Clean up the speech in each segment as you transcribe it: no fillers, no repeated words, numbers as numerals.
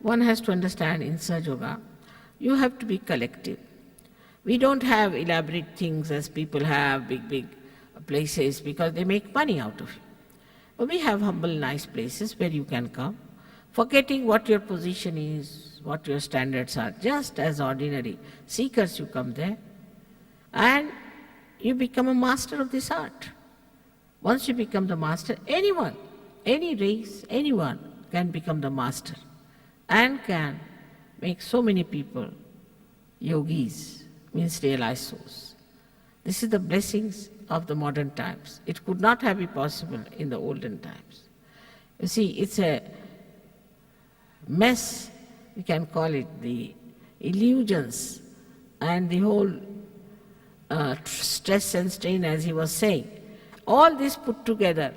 one has to understand in Sahaja Yoga, you have to be collective. We don't have elaborate things as people have, big places, because they make money out of it. But we have humble, nice places where you can come, forgetting what your position is, what your standards are. Just as ordinary seekers, you come there, and you become a master of this art. Once you become the master, anyone, any race, anyone can become the master and can make so many people yogis, means realized souls. This is the blessings of the modern times. It could not have been possible in the olden times. You see, it's a mess, we can call it, the illusions and the whole stress and strain, as he was saying. All this put together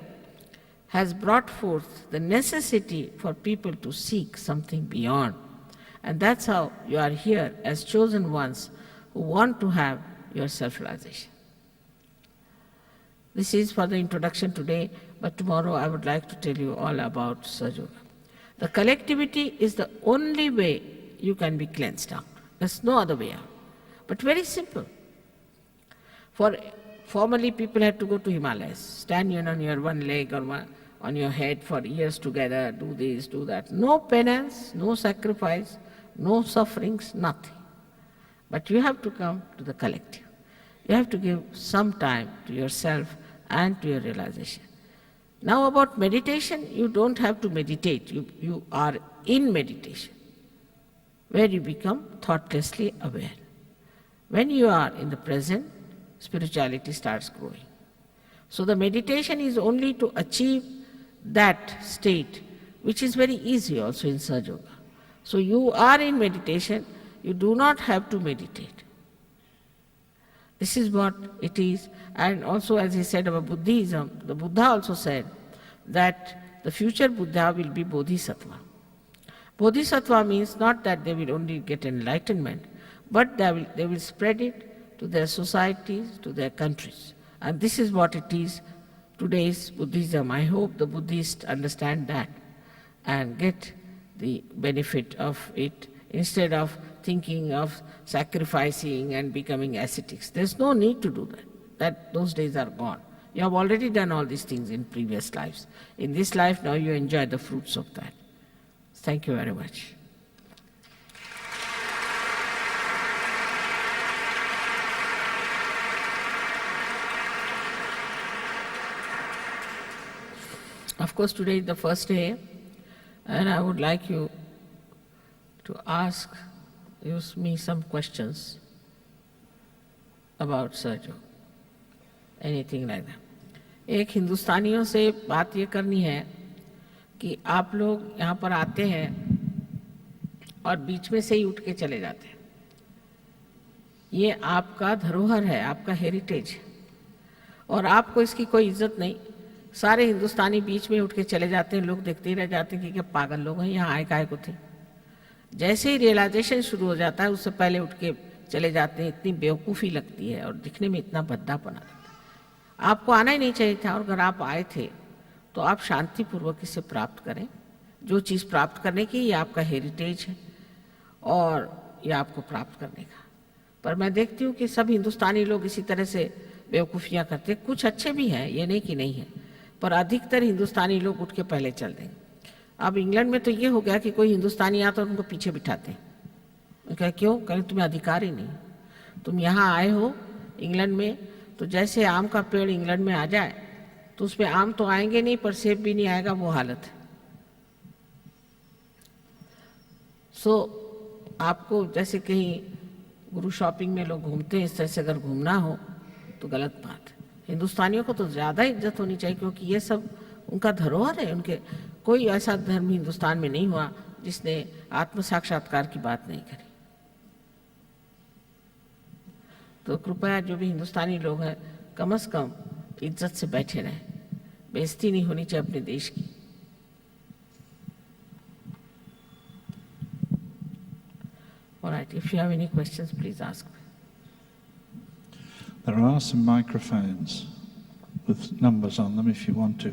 has brought forth the necessity for people to seek something beyond. And that's how you are here as chosen ones who want to have your self-realization. This is for the introduction today, but tomorrow I would like to tell you all about Sahaja Yoga. The collectivity is the only way you can be cleansed out. There's no other way out. But very simple. Formerly people had to go to Himalayas, stand on your one leg or on your head for years together, do this, do that. No penance, no sacrifice, no sufferings, nothing. But you have to come to the collective. You have to give some time to yourself and to your realization. Now about meditation, you don't have to meditate. You are in meditation, where you become thoughtlessly aware. When you are in the present, spirituality starts growing. So the meditation is only to achieve that state, which is very easy also in Sahaja Yoga. So you are in meditation, you do not have to meditate. This is what it is. And also, as he said about Buddhism, the Buddha also said that the future Buddha will be Bodhisattva. Bodhisattva means not that they will only get enlightenment, but they will spread it to their societies, to their countries. And this is what it is, today's Buddhism. I hope the Buddhists understand that and get the benefit of it instead of thinking of sacrificing and becoming ascetics. There's no need to do that. Those days are gone. You have already done all these things in previous lives. In this life now you enjoy the fruits of that. Thank you very much. Of course, today is the first day, and I would like you to use me some questions about Sahaja Yoga, anything like that. एक हिंदुस्तानियों से बात ये करनी है कि आप लोग यहाँ पर आते हैं और बीच में से ही उठ के चले जाते हैं. ये आपका धरोहर है, आपका हेरिटेज है, और आपको इसकी कोई इज्जत नहीं. सारे हिंदुस्तानी बीच में उठ के चले जाते हैं, लोग देखते ही रह जाते हैं कि क्या पागल लोग हैं, यहाँ आए काहे को थे. जैसे ही रियलाइजेशन शुरू हो जाता है उससे पहले उठ के चले जाते हैं. इतनी बेवकूफ़ी लगती है और दिखने में इतना भद्दापना लगता है. आपको आना ही नहीं चाहिए था, और अगर आप आए थे तो आप शांतिपूर्वक इसे प्राप्त करें. जो चीज़ प्राप्त करने की ये आपका हेरिटेज है और ये आपको प्राप्त करने का. पर मैं देखती हूँ कि सब हिंदुस्तानी लोग इसी तरह से बेवकूफ़ियाँ करते हैं. कुछ अच्छे भी हैं, ये नहीं कि नहीं है, पर अधिकतर हिंदुस्तानी लोग उठ के पहले चल देंगे. अब इंग्लैंड में तो ये हो गया कि कोई हिंदुस्तानी आता है उनको पीछे बिठाते हैं. मैं कहा क्यों? कहें तुम्हें अधिकार ही नहीं, तुम यहाँ आए हो इंग्लैंड में, तो जैसे आम का पेड़ इंग्लैंड में आ जाए तो उसमें आम तो आएंगे नहीं पर सेब भी नहीं आएगा, वो हालत है. सो आपको जैसे कहीं गुरु शॉपिंग में लोग घूमते हैं, इस तरह से अगर घूमना हो तो गलत बात है. हिंदुस्तानियों को तो ज़्यादा इज्जत होनी चाहिए, क्योंकि ये सब उनका धरोहर है. उनके कोई ऐसा धर्म हिंदुस्तान में नहीं हुआ जिसने आत्म साक्षात्कार की बात नहीं करी. तो कृपया जो भी हिंदुस्तानी लोग हैं कम से कम इज्जत से बैठे रहें. बेइज्जती नहीं होनी चाहिए अपने देश की. All right, if you have any questions, please ask. There are some microphones with numbers on them if you want to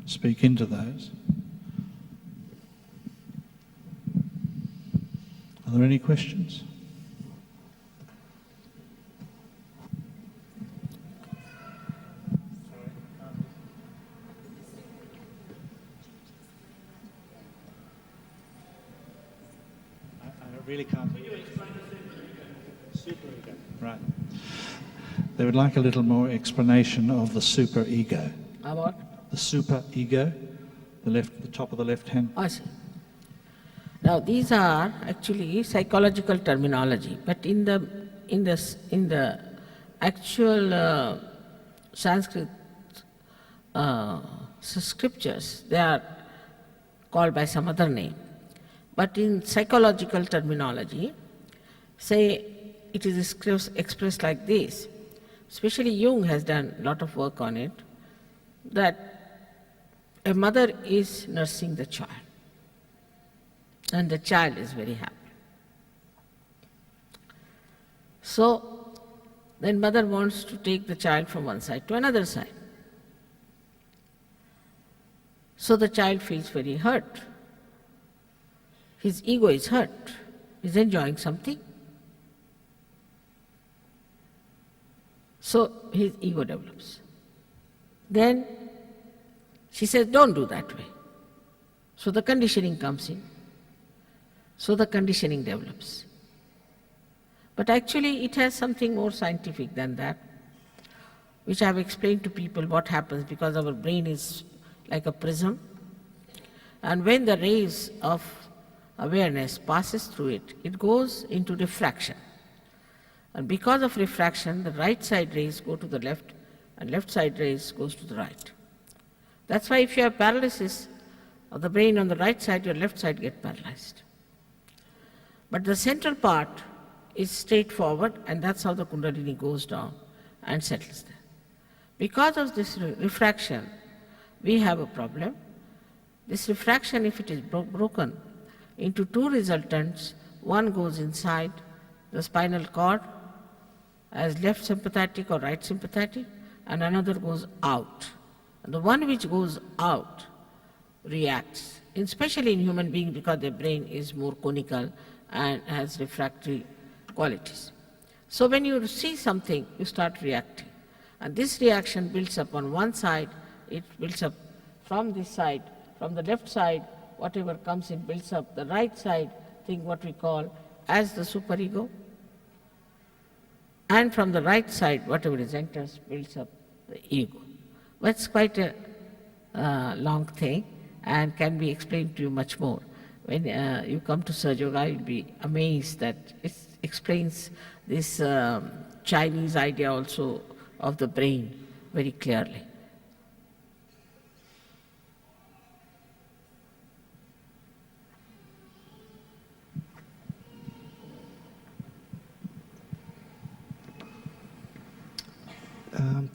speak into those. Are there any questions? I really can't. Can you explain the superego? Right. They would like a little more explanation of the superego. About? The superego, the top of the left hand. I see. Now these are actually psychological terminology, but in the actual Sanskrit scriptures, they are called by some other name. But in psychological terminology, say it is expressed like this. Especially Jung has done a lot of work on it, that a mother is nursing the child, and the child is very happy. So, then mother wants to take the child from one side to another side. So the child feels very hurt. His ego is hurt. He's enjoying something. So his ego develops. Then she says, don't do that way. So the conditioning comes in. So the conditioning develops. But actually it has something more scientific than that, which I have explained to people what happens, because our brain is like a prism. And when the rays of awareness passes through it, it goes into refraction. And because of refraction, the right side rays go to the left, and left side rays goes to the right. That's why if you have paralysis of the brain on the right side, your left side gets paralyzed. But the central part is straightforward, and that's how the Kundalini goes down and settles there. Because of this refraction, we have a problem. This refraction, if it is broken into two resultants, one goes inside the spinal cord as left sympathetic or right sympathetic, and another goes out. And the one which goes out reacts, especially in human beings, because their brain is more conical and has refractory qualities. So when you see something, you start reacting. And this reaction builds up on one side, it builds up from this side, from the left side, whatever comes in builds up the right side, thing what we call as the superego. And from the right side, whatever is enters builds up the ego. That's quite a long thing and can be explained to you much more. When you come to Sahaja Yoga, you'll be amazed that it explains this Chinese idea also of the brain very clearly.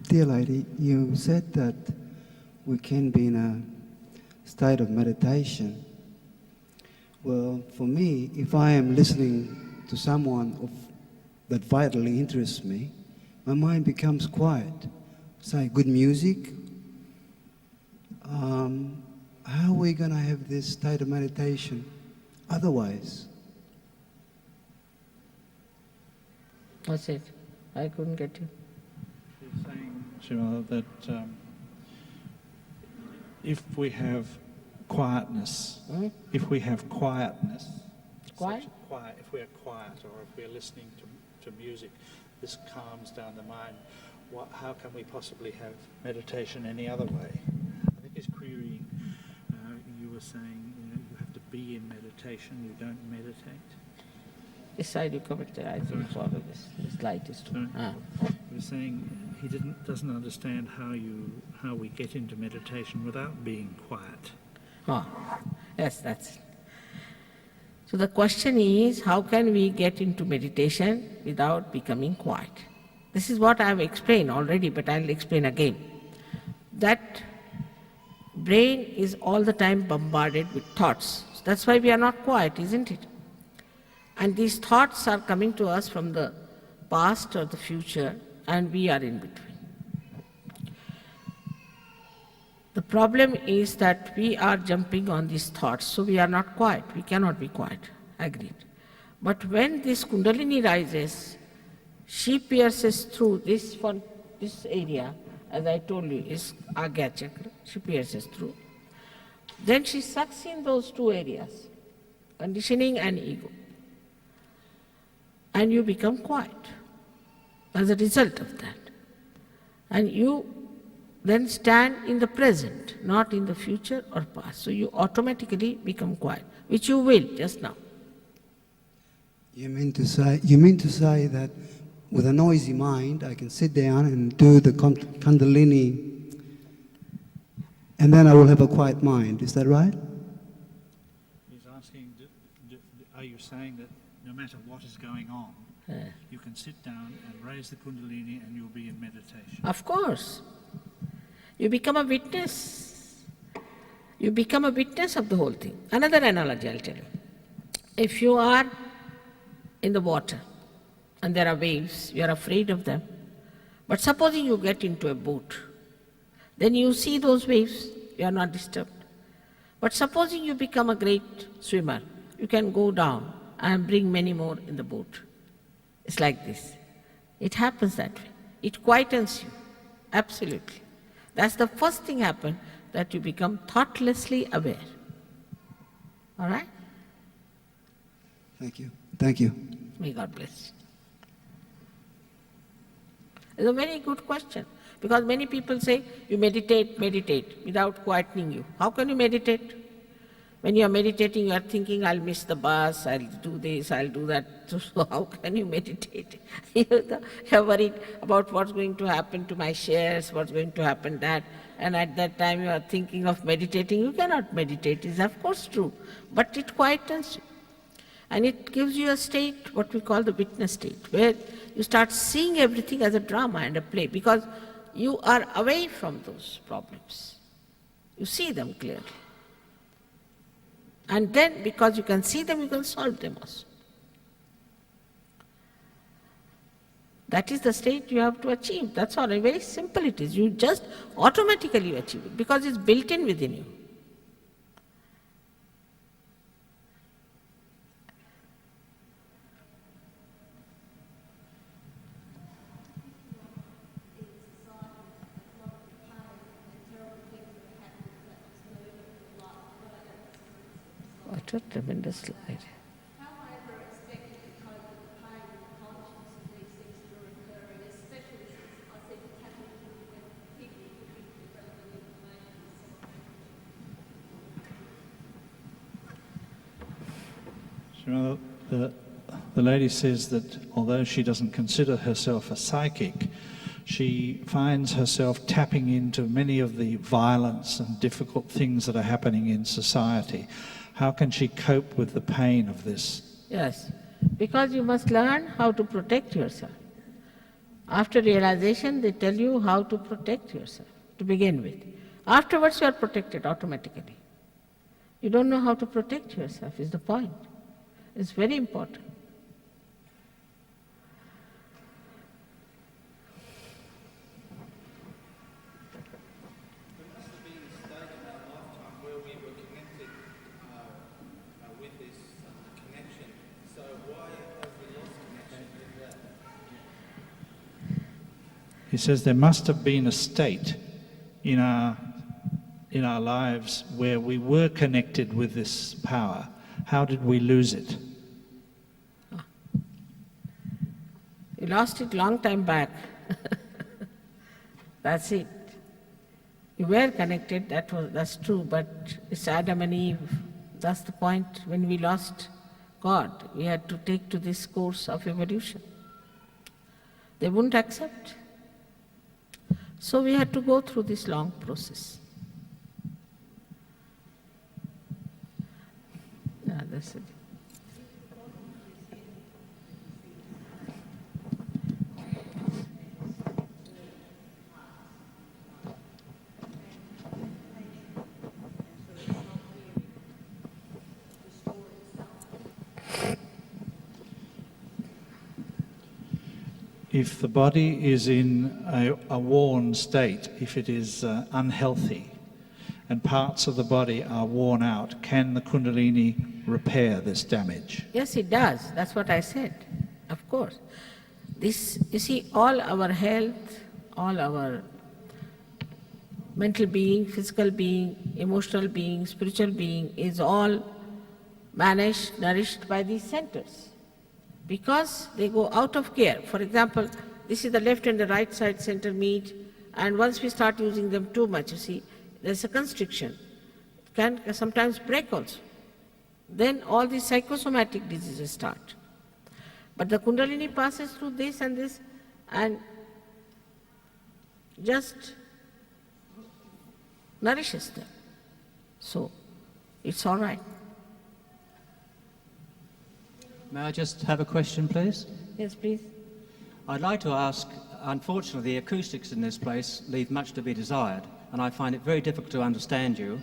Dear lady, you said that we can be in a state of meditation. Well, for me, if I am listening to someone that vitally interests me, my mind becomes quiet. Say, good music. How are we going to have this state of meditation otherwise? What's it? I couldn't get you. She's saying, Shri, that if we have quietness, if we are quiet, or if we're listening to music, this calms down the mind. How can we possibly have meditation any other way? I think he's querying, you were saying, you have to be in meditation, you don't meditate. This side you covered there, I think follow this light is too. He was saying he doesn't understand how we get into meditation without being quiet. Oh, yes, that's it. So the question is, how can we get into meditation without becoming quiet? This is what I have explained already, but I'll explain again. That brain is all the time bombarded with thoughts. That's why we are not quiet, isn't it? And these thoughts are coming to us from the past or the future, and we are in between. The problem is that we are jumping on these thoughts, so we are not quiet. We cannot be quiet, agreed. But when this Kundalini rises, she pierces through this area, as I told you, is Agya Chakra, she pierces through. Then she sucks in those two areas, conditioning and ego. And you become quiet as a result of that. And you then stand in the present, not in the future or past. So you automatically become quiet, which you will just now. You mean to say that with a noisy mind, I can sit down and do the Kundalini, and then I will have a quiet mind. Is that right? He's asking, are you saying that no matter what is going on, you can sit down and raise the Kundalini and you'll be in meditation? Of course. You become a witness. You become a witness of the whole thing. Another analogy I'll tell you. If you are in the water and there are waves, you are afraid of them. But supposing you get into a boat, then you see those waves, you are not disturbed. But supposing you become a great swimmer, you can go down and bring many more in the boat. It's like this. It happens that way. It quietens you, absolutely. That's the first thing happen, that you become thoughtlessly aware. All right? Thank you. Thank you. May God bless. It's a very good question, because many people say, you meditate without quietening you. How can you meditate? When you are meditating, you are thinking, I'll miss the bus, I'll do this, I'll do that. So how can you meditate? You're worried about what's going to happen to my shares, what's going to happen that. And at that time you are thinking of meditating. You cannot meditate. It's of course true. But it quietens you. And it gives you a state, what we call the witness state, where you start seeing everything as a drama and a play, because you are away from those problems. You see them clearly. And then, because you can see them, you can solve them also. That is the state you have to achieve. That's all. Very simple it is. You just automatically achieve it, because it's built in within you. What a tremendous slide. How ever expected to cope with the pain and conscience of these things that are occurring, especially since I think it's happening when people looking for relevant Shri, the lady says that although she doesn't consider herself a psychic, she finds herself tapping into many of the violence and difficult things that are happening in society. How can she cope with the pain of this? Yes, because you must learn how to protect yourself. After realization, they tell you how to protect yourself, to begin with. Afterwards, you are protected automatically. You don't know how to protect yourself, is the point. It's very important. He says there must have been a state in our lives where we were connected with this power. How did we lose it? You lost it long time back. That's it. You were connected, that's true, but it's Adam and Eve. That's the point. When we lost God, we had to take to this course of evolution. They wouldn't accept. So we had to go through this long process. Yeah, that's it. If the body is in a worn state, if it is unhealthy, and parts of the body are worn out, can the Kundalini repair this damage? Yes, it does. That's what I said. Of course. This, you see, all our health, all our mental being, physical being, emotional being, spiritual being is all managed, nourished by these centers. Because they go out of care. For example, this is the left and the right side center meet, and once we start using them too much, you see, there's a constriction. It can sometimes break also. Then all these psychosomatic diseases start. But the Kundalini passes through this and just nourishes them. So, it's all right. May I just have a question, please? Yes, please. I'd like to ask, unfortunately, the acoustics in this place leave much to be desired, and I find it very difficult to understand you.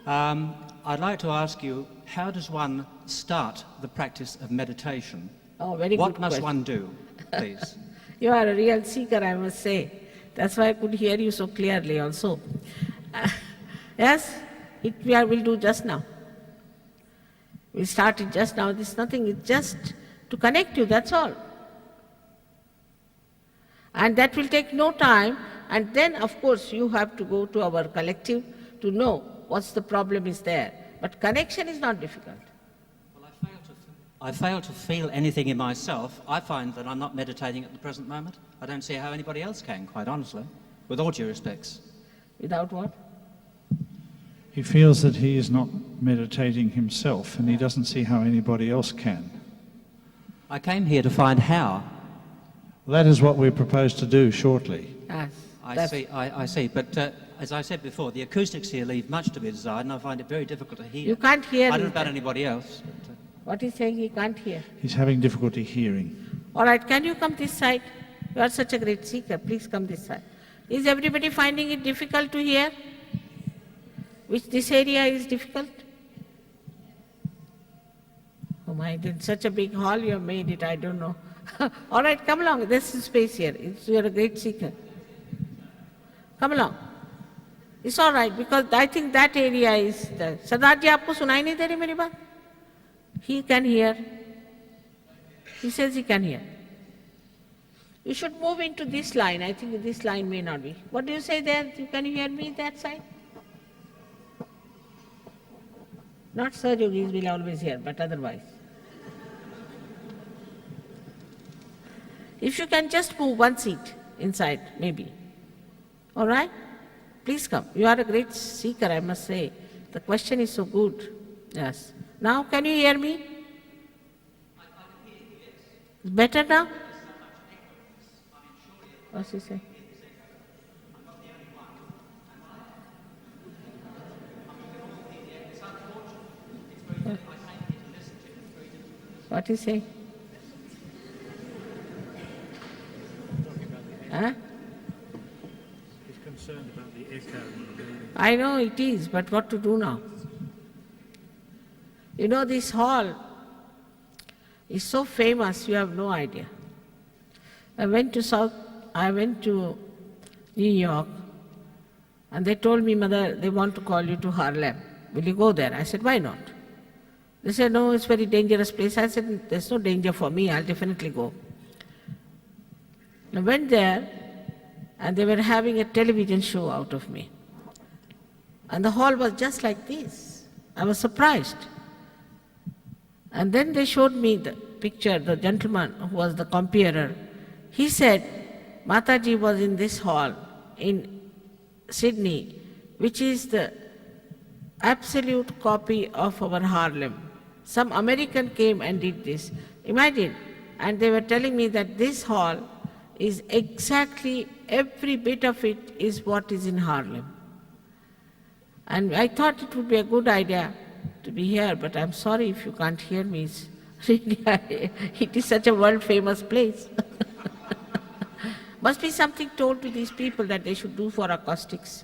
I'd like to ask you, how does one start the practice of meditation? Oh, very What good must question. one do, please? You are a real seeker, I must say. That's why I could hear you so clearly also. Yes, we'll do just now. We started just now. This is nothing, it's just to connect you, that's all. And that will take no time. And then, of course, you have to go to our collective to know what's the problem is there. But connection is not difficult. Well, I fail to feel anything in myself. I find that I'm not meditating at the present moment. I don't see how anybody else can, quite honestly, with all due respects. Without what? He feels that he is not meditating himself, and he doesn't see how anybody else can. I came here to find how. That is what we propose to do shortly. Yes. I see. But as I said before, the acoustics here leave much to be desired, and I find it very difficult to hear. You can't hear. I don't know about anybody else. But, What he's saying, he can't hear. He's having difficulty hearing. All right, can you come this side? You are such a great seeker. Please come this side. Is everybody finding it difficult to hear? Which this area is difficult? Oh my, in such a big hall you have made it, I don't know. All right, come along. There's space here. You are a great seeker. Come along. It's all right, because I think that area is... Sardaar ji, aapko sunai nahi de rahi meri baat? He can hear. He says he can hear. You should move into this line. I think this line may not be. What do you say there? You can hear me that side? Not Sahajayogis will always hear, but otherwise. If you can just move one seat inside, maybe. All right? Please come. You are a great seeker, I must say. The question is so good. Yes. Now, can you hear me? Better now? What's he say? What is he saying? Huh? He's concerned about the echo in the building. I know it is, but what to do now? You know, this hall is so famous, you have no idea. I went to New York, and they told me, Mother, they want to call you to Harlem. Will you go there? I said, why not? They said, no, it's a very dangerous place. I said, there's no danger for me, I'll definitely go. I went there, and they were having a television show out of me. And the hall was just like this. I was surprised. And then they showed me the picture, the gentleman who was the comparer. He said, Mataji was in this hall in Sydney, which is the absolute copy of our Harlem. Some American came and did this. Imagine. And they were telling me that this hall is exactly, every bit of it is what is in Harlem. And I thought it would be a good idea to be here, but I'm sorry if you can't hear me. It's really, it is such a world-famous place. Must be something told to these people that they should do for acoustics.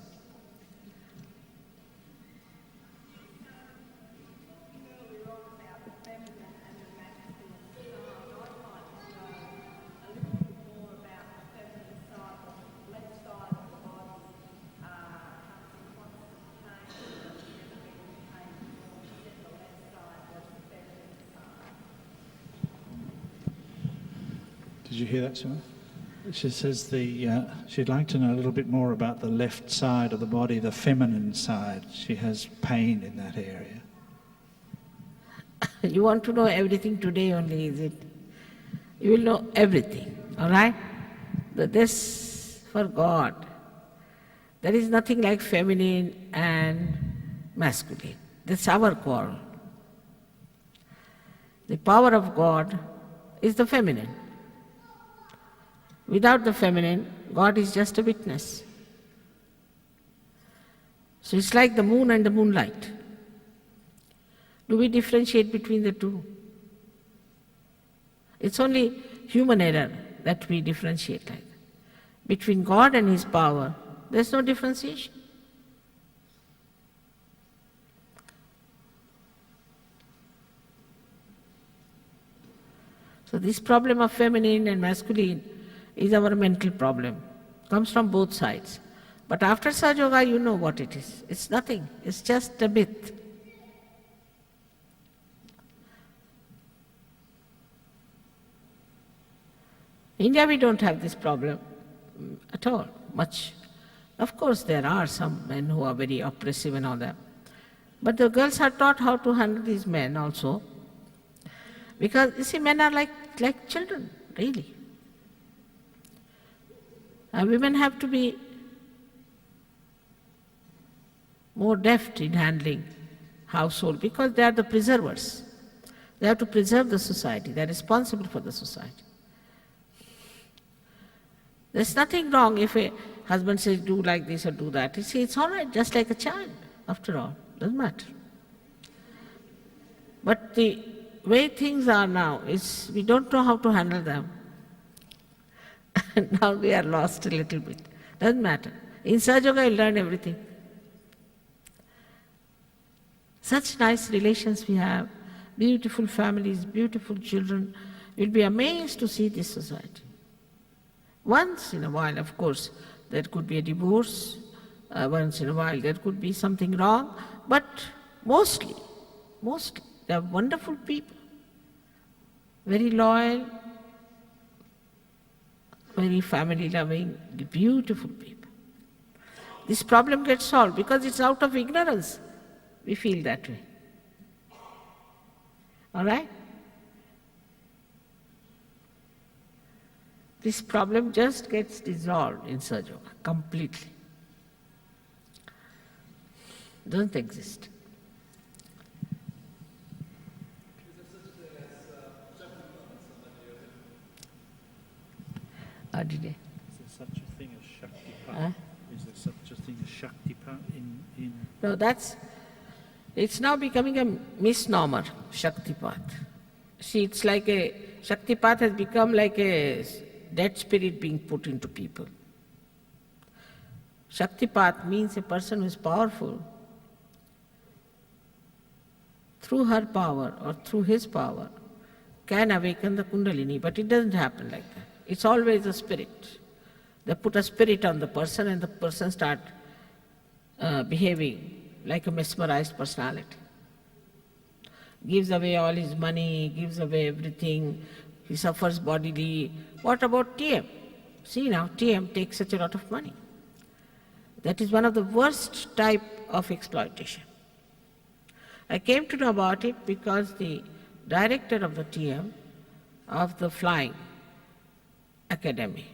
Did you hear that, Sima? She says she'd like to know a little bit more about the left side of the body, the feminine side. She has pain in that area. You want to know everything today only, is it? You will know everything, all right? This, for God, there is nothing like feminine and masculine. That's our call. The power of God is the feminine. Without the feminine, God is just a witness. So it's like the moon and the moonlight. Do we differentiate between the two? It's only human error that we differentiate like that. Between God and His power, there's no differentiation. So this problem of feminine and masculine is our mental problem. Comes from both sides. But after Sahaja Yoga, you know what it is. It's nothing. It's just a myth. In India, we don't have this problem at all, much. Of course, there are some men who are very oppressive and all that. But the girls are taught how to handle these men also. Because, you see, men are like children, really. And women have to be more deft in handling household because they are the preservers. They have to preserve the society. They are responsible for the society. There's nothing wrong if a husband says, do like this or do that. You see, it's all right, just like a child, after all. Doesn't matter. But the way things are now is we don't know how to handle them. Now we are lost a little bit. Doesn't matter. In Sahaja Yoga, you'll learn everything. Such nice relations we have, beautiful families, beautiful children. You'll be amazed to see this society. Once in a while, of course, there could be a divorce. Once in a while, there could be something wrong. But mostly, they are wonderful people. Very loyal, very family-loving, beautiful people. This problem gets solved because it's out of ignorance. We feel that way. All right? This problem just gets dissolved in Sahaja Yoga completely. Doesn't exist. How did I? Is there such a thing as Shaktipat? Is there such a thing as Shaktipat in... No, it's now becoming a misnomer, Shaktipat. See, it's like Shaktipat has become like a dead spirit being put into people. Shaktipat means a person who is powerful. Through her power or through his power can awaken the Kundalini, but it doesn't happen like that. It's always a spirit. They put a spirit on the person and the person starts behaving like a mesmerized personality. Gives away all his money, gives away everything, he suffers bodily. What about TM? See now, TM takes such a lot of money. That is one of the worst type of exploitation. I came to know about it because the director of the TM, of the Flying Academy,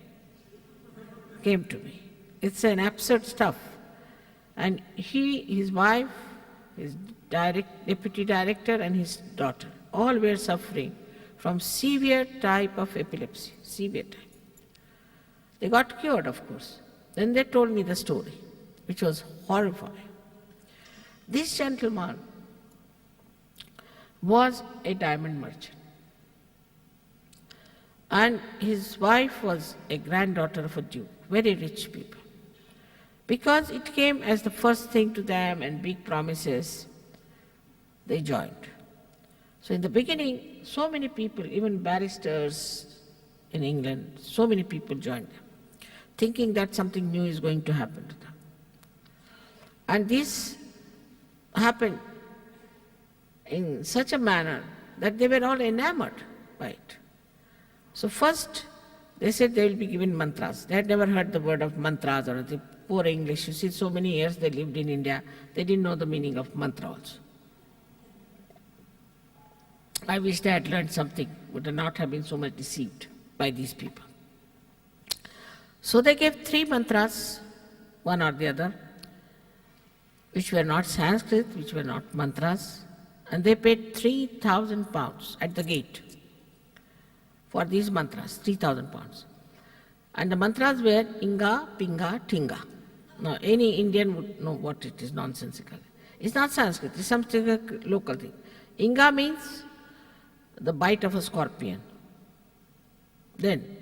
came to me. It's an absurd stuff. And his wife, his deputy director and his daughter, all were suffering from severe type of epilepsy, severe type. They got cured, of course. Then they told me the story, which was horrifying. This gentleman was a diamond merchant. And his wife was a granddaughter of a Duke, very rich people. Because it came as the first thing to them and big promises, they joined. So in the beginning, so many people, even barristers in England, so many people joined them, thinking that something new is going to happen to them. And this happened in such a manner that they were all enamored by it. So first, They said they will be given mantras. They had never heard the word of mantras or the poor English. You see, so many years they lived in India, they didn't know the meaning of mantra also. I wish they had learned something, would not have been so much deceived by these people. So they gave 3 mantras, one or the other, which were not Sanskrit, which were not mantras, and they paid 3,000 pounds at the gate for these mantras, 3,000 pounds. And the mantras were Inga, Pinga, Tinga. Now, any Indian would know what it is nonsensical. It's not Sanskrit, it's something a local thing. Inga means the bite of a scorpion. Then,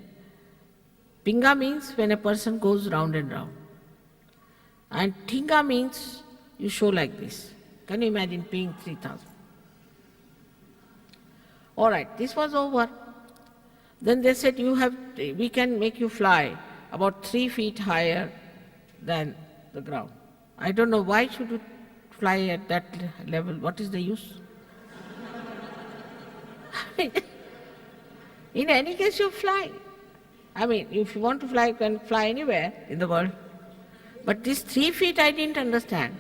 Pinga means when a person goes round and round. And Tinga means you show like this. Can you imagine paying 3,000? All right, this was over. Then they said, we can make you fly about 3 feet higher than the ground. I don't know, why should you fly at that level? What is the use? In any case, you fly. I mean, if you want to fly, you can fly anywhere in the world. But this 3 feet I didn't understand.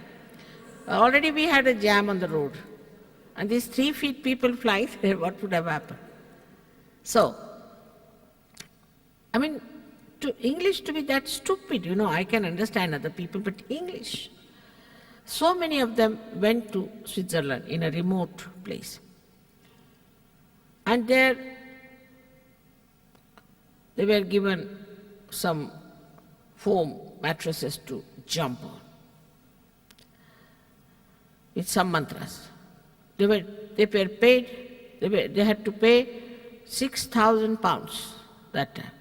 Already we had a jam on the road. And these 3 feet people flying there, what would have happened? So, I mean, to English to be that stupid, I can understand other people, but English. So many of them went to Switzerland in a remote place. And there they were given some foam mattresses to jump on with some mantras. They had to pay 6,000 pounds that time.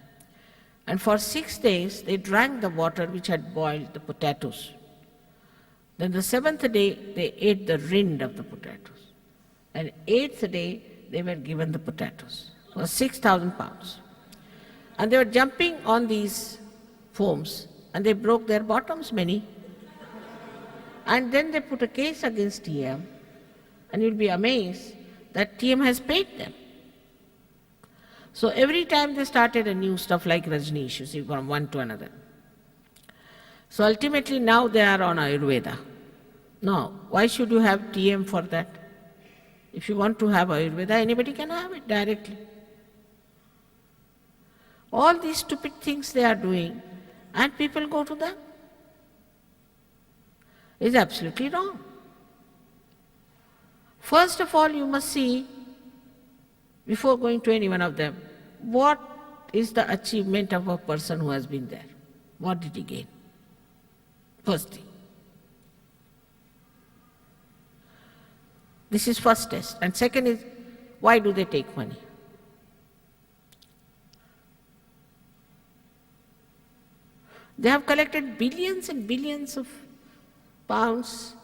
And for 6 days they drank the water which had boiled the potatoes. Then the 7th day they ate the rind of the potatoes. And 8th day they were given the potatoes. It was 6,000 pounds. And they were jumping on these foams and they broke their bottoms, many. And then they put a case against TM, and you'll be amazed that TM has paid them. So every time they started a new stuff like Rajneesh, you see, from one to another. So ultimately now they are on Ayurveda. Now, why should you have TM for that? If you want to have Ayurveda, anybody can have it directly. All these stupid things they are doing, and people go to them. It's absolutely wrong. First of all, you must see, before going to any one of them, what is the achievement of a person who has been there? What did he gain? First thing. This is first test. And second is, why do they take money? They have collected billions and billions of pounds,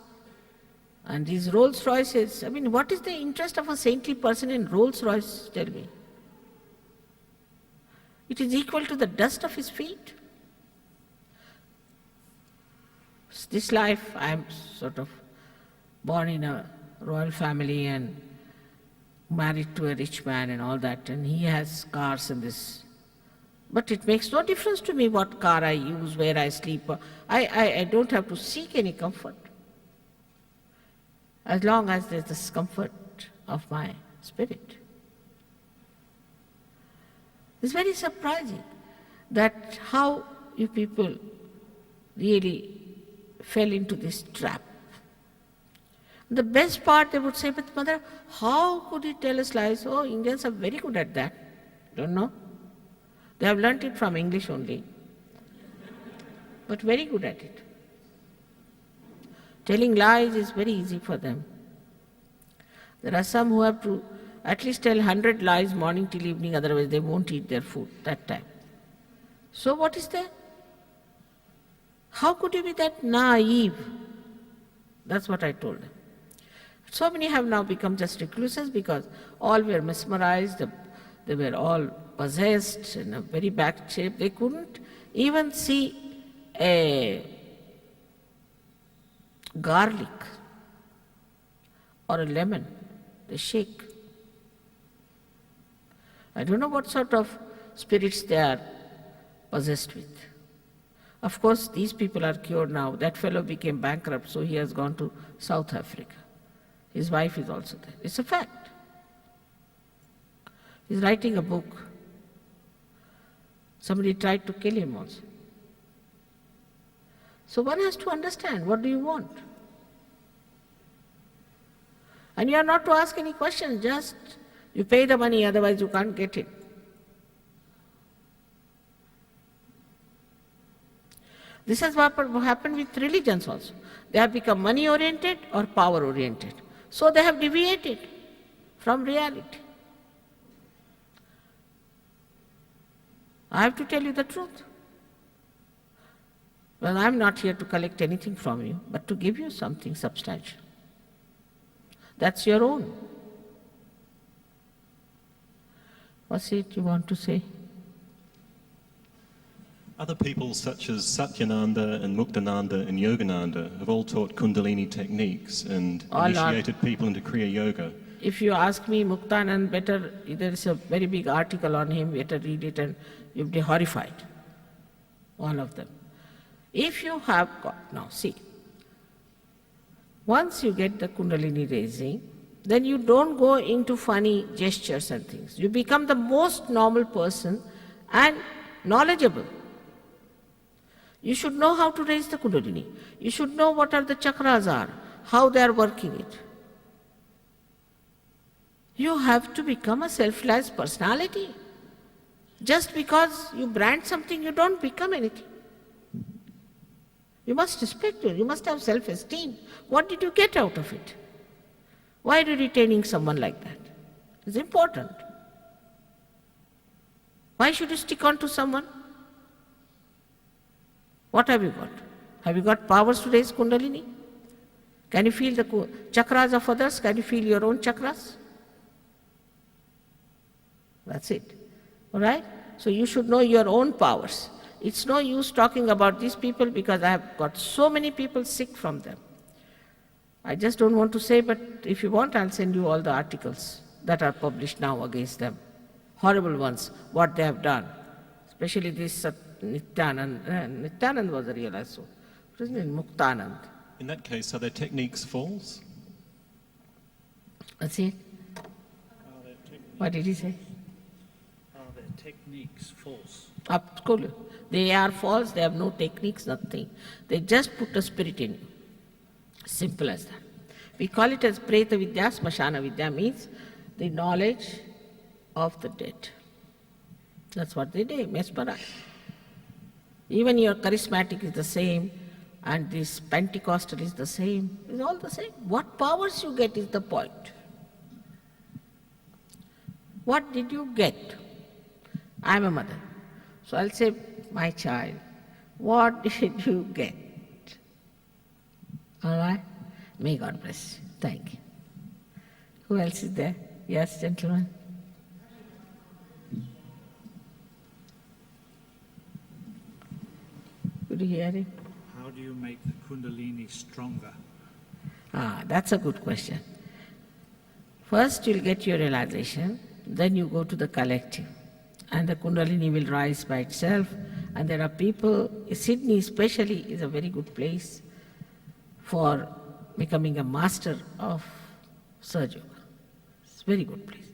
and these Rolls Royces. I mean, what is the interest of a saintly person in Rolls Royce, tell me? It is equal to the dust of his feet. This life, I am sort of born in a royal family and married to a rich man and all that, and he has cars and this. But it makes no difference to me what car I use, where I sleep. I don't have to seek any comfort, as long as there's this comfort of my spirit. It's very surprising that how you people really fell into this trap. The best part, they would say, but mother, how could you tell us lies? Oh, Indians are very good at that. Don't know. They have learnt it from English only, but very good at it. Telling lies is very easy for them. There are some who have to at least tell 100 lies morning till evening, otherwise they won't eat their food that time. So what is there? How could you be that naive? That's what I told them. So many have now become just recluses because all were mesmerized, they were all possessed, in a very bad shape. They couldn't even see a garlic or a lemon. They shake. I don't know what sort of spirits they are possessed with. Of course, these people are cured now. That fellow became bankrupt, so he has gone to South Africa. His wife is also there. It's a fact. He's writing a book. Somebody tried to kill him also. So one has to understand, what do you want? And you are not to ask any questions, just you pay the money, otherwise you can't get it. This is what happened with religions also. They have become money-oriented or power-oriented. So they have deviated from reality. I have to tell you the truth. Well, I am not here to collect anything from you, but to give you something substantial. That's your own. What's it you want to say? Other people such as Satyananda and Muktananda and Yogananda have all taught Kundalini techniques and initiated people into Kriya Yoga. If you ask me, Muktanand, better, there is a very big article on him, better read it and you'll be horrified. All of them. If you have got, now see, once you get the Kundalini raising, then you don't go into funny gestures and things. You become the most normal person and knowledgeable. You should know how to raise the Kundalini. You should know what are the chakras are, how they are working it. You have to become a self-realized personality. Just because you brand something, you don't become anything. You must respect it. You must have self-esteem. What did you get out of it? Why are you retaining someone like that? It's important. Why should you stick on to someone? What have you got? Have you got powers to raise Kundalini? Can you feel the chakras of others? Can you feel your own chakras? That's it. All right? So you should know your own powers. It's no use talking about these people because I have got so many people sick from them. I just don't want to say, but if you want, I'll send you all the articles that are published now against them. Horrible ones, what they have done. Especially this Nityanand. Nityanand was a realized soul. What is his name? Muktanand. In that case, are their techniques false? That's it. What did he say? Are their techniques false? Absolutely. They are false, they have no techniques, nothing. They just put a spirit in you. Simple as that. We call it as Preta Vidya, Smashana Vidya means the knowledge of the dead. That's what they do, mesmerize. Even your charismatic is the same, and this Pentecostal is the same. It's all the same. What powers you get is the point. What did you get? I'm a mother. So I'll say, my child, what did you get? All right? May God bless you. Thank you. Who else is there? Yes, gentlemen. Could you hear him? How do you make the Kundalini stronger? That's a good question. First you'll get your realization, then you go to the collective. And the Kundalini will rise by itself. And there are people, Sydney especially is a very good place for becoming a master of Sahaja Yoga. It's a very good place.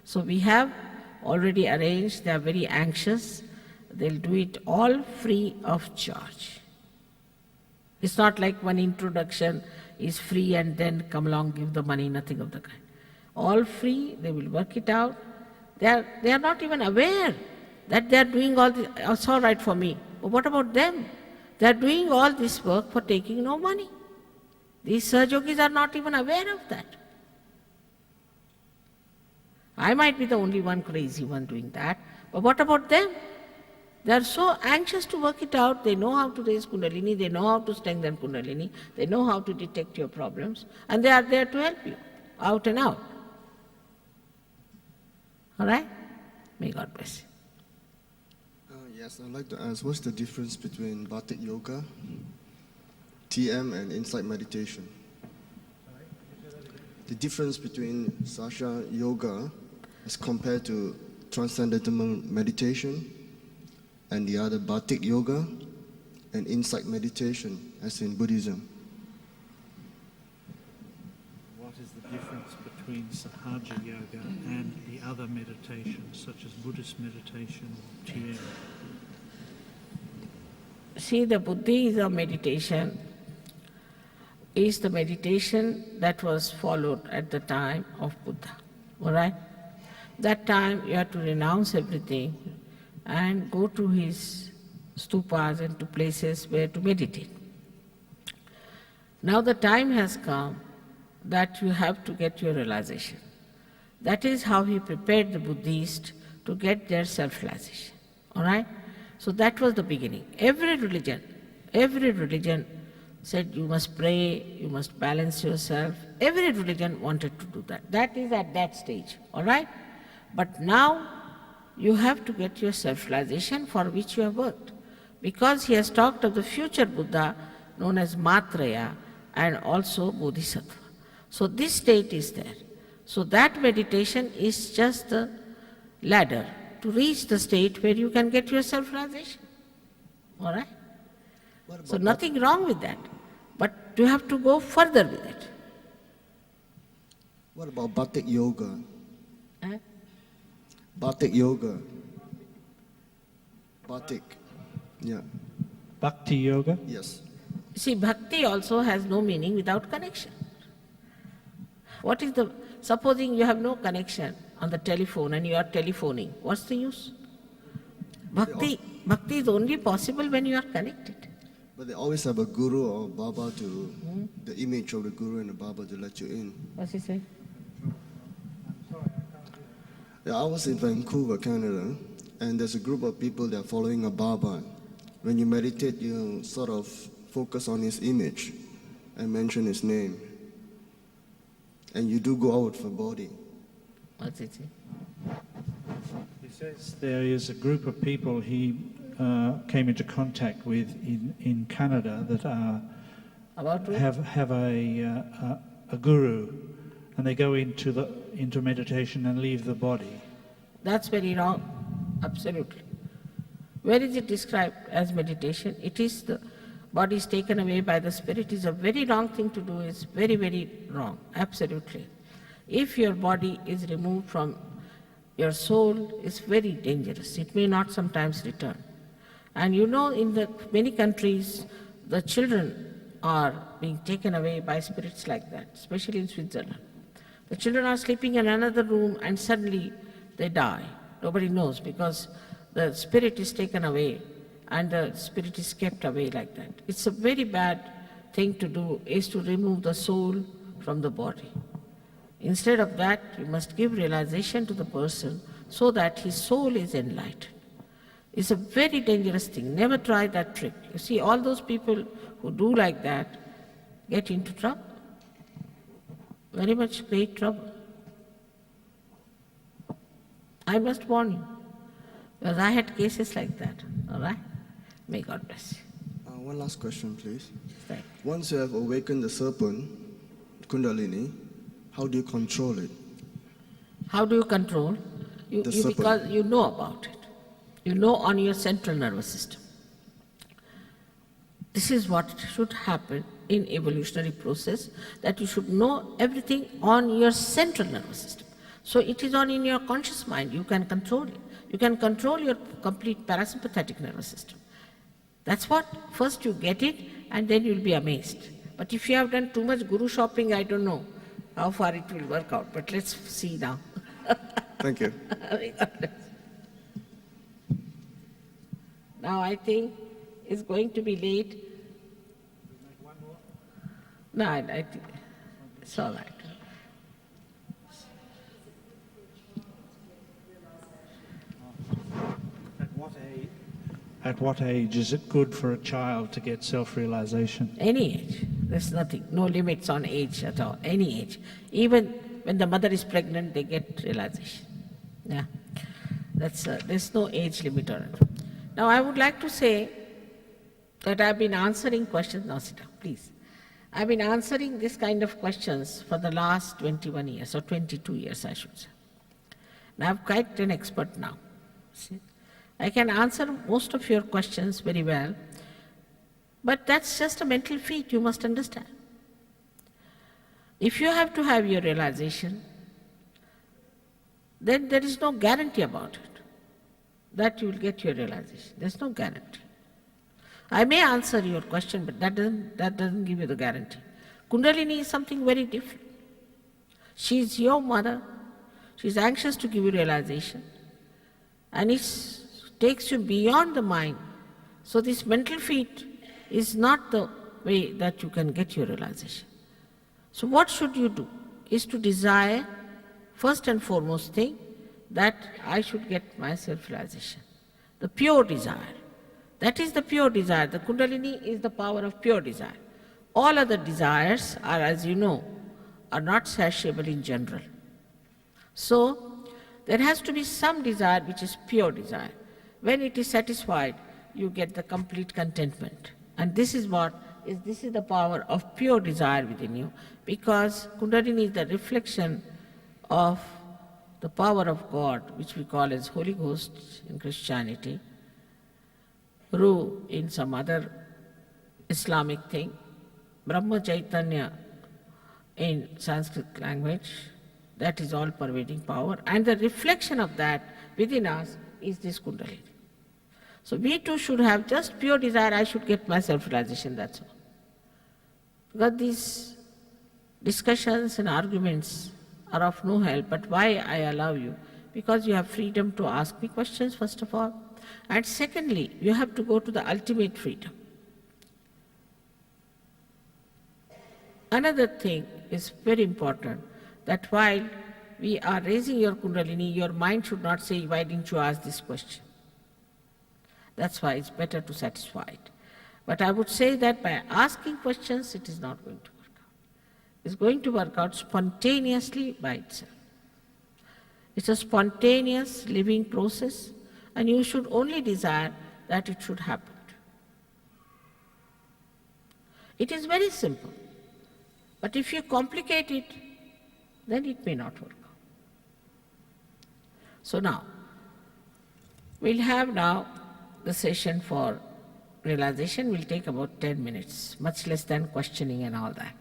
So we have already arranged, they are very anxious. They'll do it all free of charge. It's not like one introduction is free and then come along, give the money, nothing of the kind. All free, they will work it out. They are not even aware that they are doing all this. It's all right for me. But what about them? They are doing all this work for taking no money. These Sahaja Yogis are not even aware of that. I might be the only one crazy one doing that, but what about them? They are so anxious to work it out. They know how to raise Kundalini, they know how to strengthen Kundalini, they know how to detect your problems, and they are there to help you, out and out. All right? May God bless you. Yes, I'd like to ask, what's the difference between Batik Yoga, TM, and insight meditation? The difference between Sahaja Yoga as compared to transcendental meditation, and the other Batik Yoga and insight meditation, as in Buddhism. What is the difference between Sahaja Yoga and the other meditations, such as Buddhist meditation or TM? See, the Buddhism meditation is the meditation that was followed at the time of Buddha. All right? That time you have to renounce everything and go to his stupas and to places where to meditate. Now the time has come that you have to get your realization. That is how he prepared the Buddhists to get their self-realization. All right? So that was the beginning. Every religion said you must pray, you must balance yourself. Every religion wanted to do that. That is at that stage, all right? But now you have to get your self-realization for which you have worked. Because he has talked of the future Buddha known as Maitreya and also Bodhisattva. So this state is there. So that meditation is just the ladder to reach the state where you can get your self-realization. All right? So nothing wrong with that. But you have to go further with it. What about Batik Yoga? Eh? Batik Yoga. Batik. Yeah. Bhakti Yoga? Yes. See, bhakti also has no meaning without connection. What is the, supposing you have no connection on the telephone and you are telephoning, what's the use? Bhakti is only possible when you are connected. But they always have a guru or Baba to, the image of the guru and the Baba to let you in. What's he saying? Yeah, I was in Vancouver, Canada, and there's a group of people that are following a Baba. When you meditate, you sort of focus on his image and mention his name. And you do go out for body. What's it saying? He says there is a group of people he came into contact with in Canada that are have a guru, and they go into meditation and leave the body. That's very wrong, absolutely. Where is it described as meditation? It is the body is taken away by the spirit. Is a very wrong thing to do. It's very, very wrong, absolutely. If your body is removed from your soul, it's very dangerous. It may not sometimes return. And you know, in the many countries, the children are being taken away by spirits like that, especially in Switzerland. The children are sleeping in another room and suddenly they die. Nobody knows because the spirit is taken away and the spirit is kept away like that. It's a very bad thing to do, is to remove the soul from the body. Instead of that, you must give realization to the person so that his soul is enlightened. It's a very dangerous thing. Never try that trick. You see, all those people who do like that get into trouble. Very much great trouble. I must warn you, because I had cases like that. All right? May God bless you. One last question, please. Thank you. Once you have awakened the serpent, Kundalini, how do you control it? How do you control? Because you know about it. You know on your central nervous system. This is what should happen in evolutionary process, that you should know everything on your central nervous system. So it is on in your conscious mind, you can control it. You can control your complete parasympathetic nervous system. That's what, first you get it and then you'll be amazed. But if you have done too much guru shopping, I don't know how far it will work out, but let's see now. Thank you. Now I think it's going to be late. No, I think it's all right. At what age is it good for a child to get self-realization? Any age. There's nothing, no limits on age at all, any age. Even when the mother is pregnant, they get realization. Yeah, there's no age limit on it. Now I would like to say that I've been answering questions, now sit down, please. I've been answering this kind of questions for the last 21 years, or 22 years I should say. I'm quite an expert now. See? I can answer most of your questions very well, but that's just a mental feat, you must understand. If you have to have your realization, then there is no guarantee about it that you will get your realization. There's no guarantee. I may answer your question, but that doesn't give you the guarantee. Kundalini is something very different. She is your mother. She is anxious to give you realization. And it takes you beyond the mind. So this mental feat is not the way that you can get your realization. So what should you do? Is to desire, first and foremost thing, that I should get my self-realization. The pure desire. That is the pure desire. The Kundalini is the power of pure desire. All other desires are, as you know, are not satiable in general. So, there has to be some desire which is pure desire. When it is satisfied, you get the complete contentment. And this is the power of pure desire within you, because Kundalini is the reflection of the power of God, which we call as Holy Ghost in Christianity, Ru in some other Islamic thing, Brahma Chaitanya in Sanskrit language. That is all pervading power, and the reflection of that within us is this Kundalini. So we too should have just pure desire, I should get my self-realization, that's all. Because these discussions and arguments are of no help, but why I allow you? Because you have freedom to ask me questions, first of all, and secondly, you have to go to the ultimate freedom. Another thing is very important, that while we are raising your Kundalini, your mind should not say, why didn't you ask this question? That's why it's better to satisfy it. But I would say that by asking questions, it is not going to work out. It's going to work out spontaneously by itself. It's a spontaneous living process, and you should only desire that it should happen. It is very simple, but if you complicate it, then it may not work out. So now, we'll have now the session for realization. Will take about 10 minutes, much less than questioning and all that.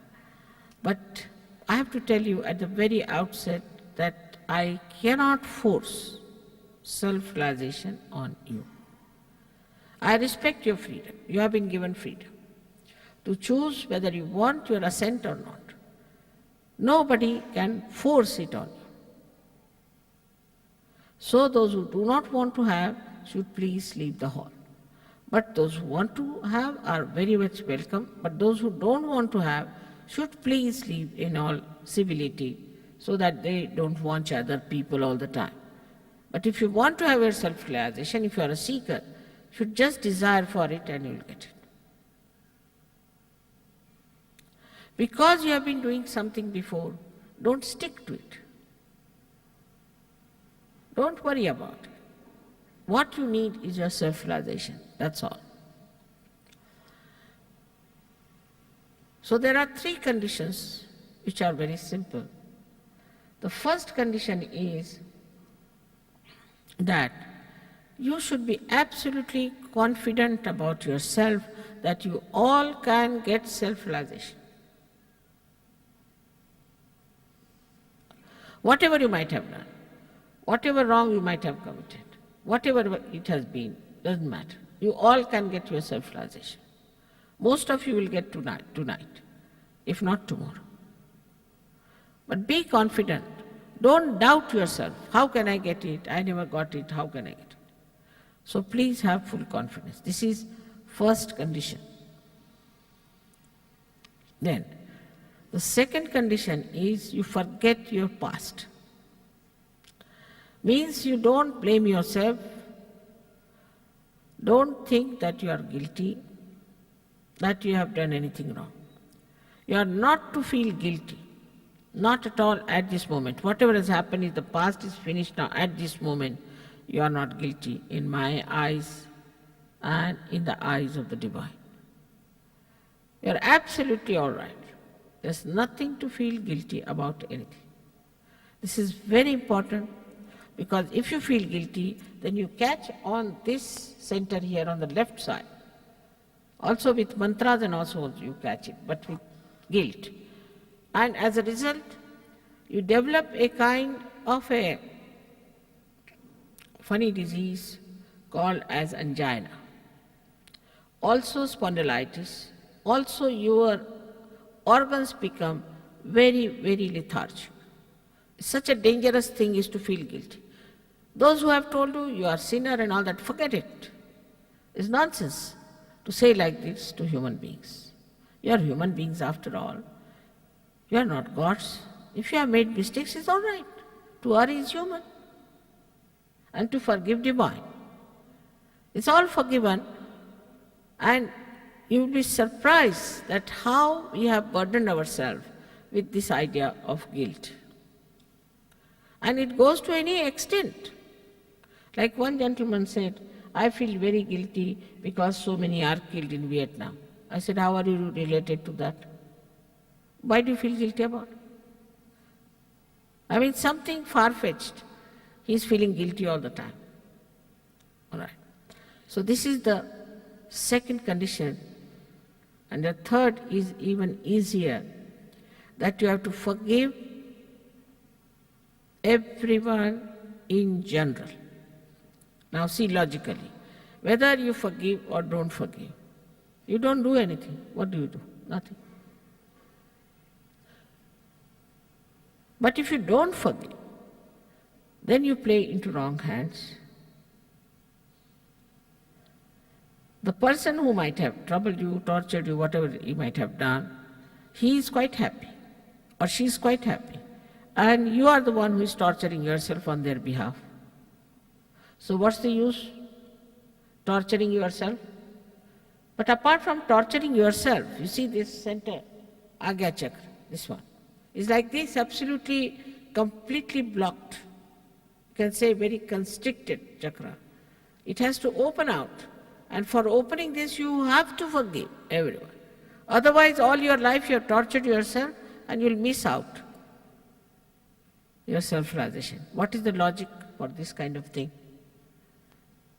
But I have to tell you at the very outset that I cannot force self-realization on you. I respect your freedom. You have been given freedom to choose whether you want your assent or not. Nobody can force it on you. So those who do not want to have should please leave the hall. But those who want to have are very much welcome, but those who don't want to have should please leave in all civility so that they don't watch other people all the time. But if you want to have your self-realization, if you are a seeker, you should just desire for it and you will get it. Because you have been doing something before, don't stick to it. Don't worry about it. What you need is your self-realization, that's all. So there are 3 conditions which are very simple. The first condition is that you should be absolutely confident about yourself that you all can get self-realization. Whatever you might have done, whatever wrong you might have committed, whatever it has been, doesn't matter. You all can get your self-realization. Most of you will get tonight, if not tomorrow. But be confident. Don't doubt yourself. How can I get it? I never got it. How can I get it? So please have full confidence. This is first condition. Then, the second condition is you forget your past. Means you don't blame yourself. Don't think that you are guilty, that you have done anything wrong. You are not to feel guilty. Not at all at this moment. Whatever has happened is the past is finished now. At this moment, you are not guilty in my eyes and in the eyes of the Divine. You are absolutely all right. There's nothing to feel guilty about anything. This is very important. Because if you feel guilty, then you catch on this center here on the left side. Also with mantras and also you catch it, but with guilt. And as a result, you develop a kind of a funny disease called as angina. Also spondylitis. Also your organs become very, very lethargic. Such a dangerous thing is to feel guilty. Those who have told you you are sinner and all that, forget it. It's nonsense to say like this to human beings. You are human beings after all. You are not gods. If you have made mistakes, it's all right. To err is human. And to forgive divine. It's all forgiven. And you will be surprised that how we have burdened ourselves with this idea of guilt. And it goes to any extent. Like one gentleman said, I feel very guilty because so many are killed in Vietnam. I said, how are you related to that? Why do you feel guilty about it? I mean, something far-fetched. He's feeling guilty all the time. All right. So this is the second condition. And the third is even easier, that you have to forgive everyone in general. Now see logically, whether you forgive or don't forgive, you don't do anything. What do you do? Nothing. But if you don't forgive, then you play into wrong hands. The person who might have troubled you, tortured you, whatever he might have done, he is quite happy, or she is quite happy. And you are the one who is torturing yourself on their behalf. So what's the use? Torturing yourself? But apart from torturing yourself, you see this center, Agya Chakra, this one, is like this, absolutely, completely blocked. You can say very constricted chakra. It has to open out. And for opening this, you have to forgive everyone. Otherwise, all your life you have tortured yourself and you'll miss out your self-realization. What is the logic for this kind of thing?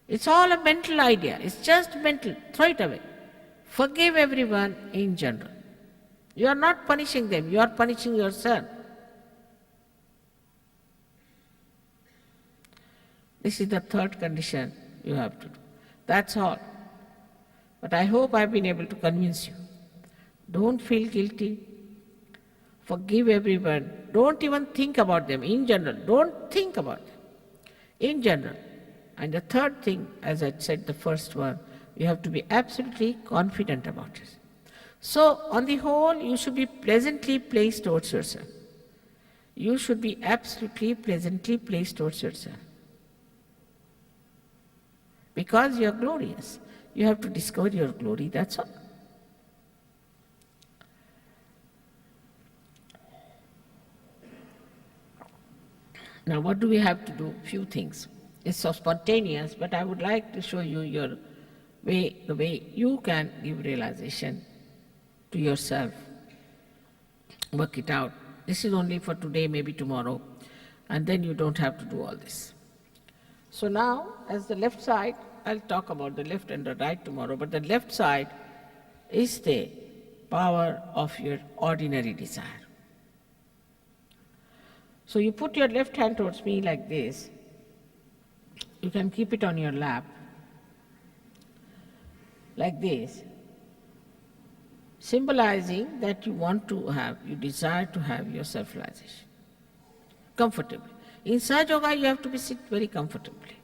It's all a mental idea. It's just mental. Throw it away. Forgive everyone in general. You are not punishing them. You are punishing yourself. This is the third condition you have to do. That's all. But I hope I've been able to convince you. Don't feel guilty. Forgive everyone. Don't even think about them in general. Don't think about them in general. And the third thing, as I said, the first one, you have to be absolutely confident about it. So, on the whole, you should be pleasantly placed towards yourself. You should be absolutely pleasantly placed towards yourself. Because you are glorious. You have to discover your glory, that's all. Now, what do we have to do? Few things. It's so spontaneous, but I would like to show you your way, the way you can give realization to yourself. Work it out. This is only for today, maybe tomorrow, and then you don't have to do all this. So now, as the left side, I'll talk about the left and the right tomorrow, but the left side is the power of your ordinary desire. So you put your left hand towards me like this. You can keep it on your lap, like this, symbolizing that you want to have, you desire to have your self-realization comfortably. In Sahaja Yoga, you have to be sit very comfortably,